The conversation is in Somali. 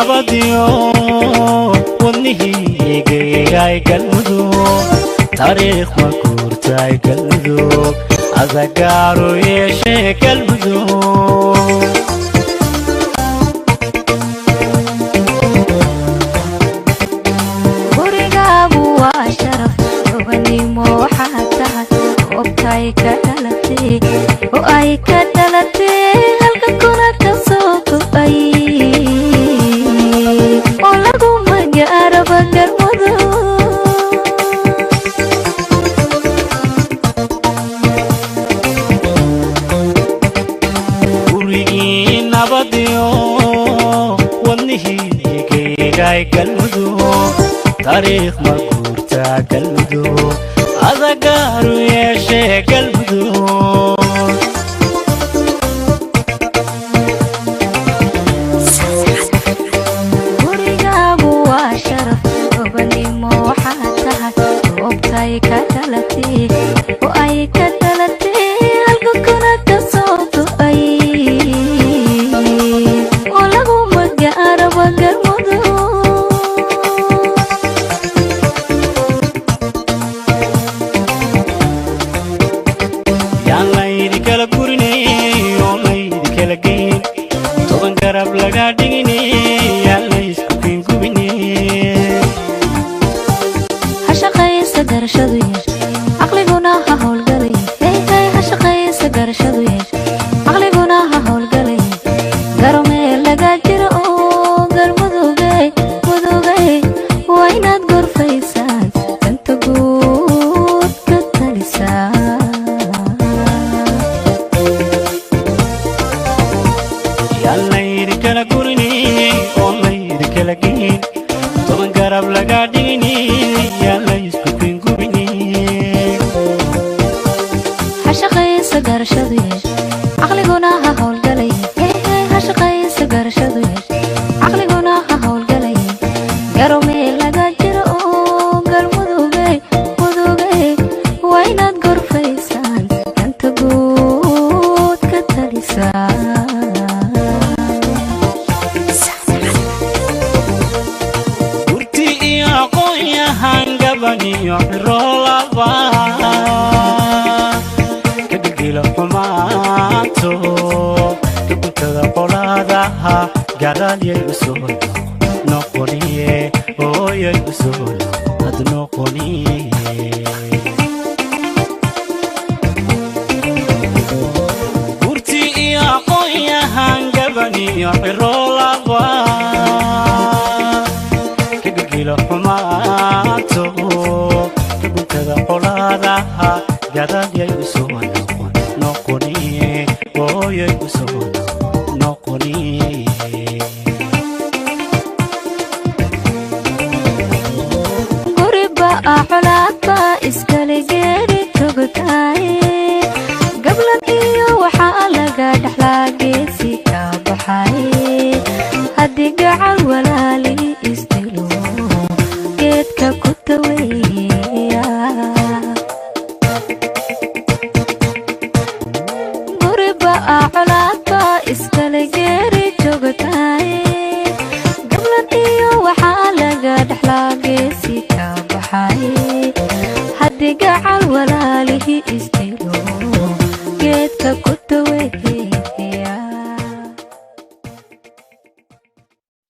nabadiyo wadnihigay galmudug taariikh ma guurtay galmudug adagaaru yeeshay galmudug gurigaagu waa sharaf gobanimo waxaad tahay goobtay ka dhalatay oo ay ka dhalatay halka kuna ka soo kobay oo lagu magacaabo galmudug gurigii nabadiyo wadnihigay galmudug taariikh ma guurtay galmudug adagaaru yeeshay galmudug gurigaagu waa sharaf gobanimo waxaad tahay goobtay ka dhalatay oo ay ka dhalatay halka kuna ka soo kobay oo lagu magacaabo galmudug kala gurinay oo laydi kala geyn toban garab laga dhiginay yaa laysku gubinay ha shaqaysa garashadu yeeshay aqliguna ha howlgalay ha shaqaysa garashadu yeeshay aqliguna ha howlgalay garomee laga jiro oo galmudugay mudugay waa inaad gorfaysaan danta guud ka talisaan kala gurinay oo laydi kala geyn toban garab laga dhiginay yaa laysku gubinay ha shaqaysa garashadu yeeshay aqliguna ha howlgalay ha shaqaysa garashadu yeeshay aqliguna ha howlgalay garomee laga jiro oo galmudugay mudugay waa inaad gorfaysaan danta guud ka talisaan hangabaniyo rolaba kadgilo xumaato kuntada qoladaha garalyay usoo noqoniye ooyay usoo ad noqoniye gurti iyo aqonya hangabaniyo rolaba kadgilo xumaato kuntada qoladaha garalyay usoo noqoniye ooyay usoo noqoniye guriba colaadba iskale geeri togtaay gablad iyo waxaa laga dhaxlaa geesi ka baxay haddii gacal walaali isdilo geedka ku daweeya guriba colaadba iskale geeri joogtaay gablad iyo waxaa laga dhaxlaa geesi ka baxay haddii gacal walaalihi isdilo geedka ku daweeya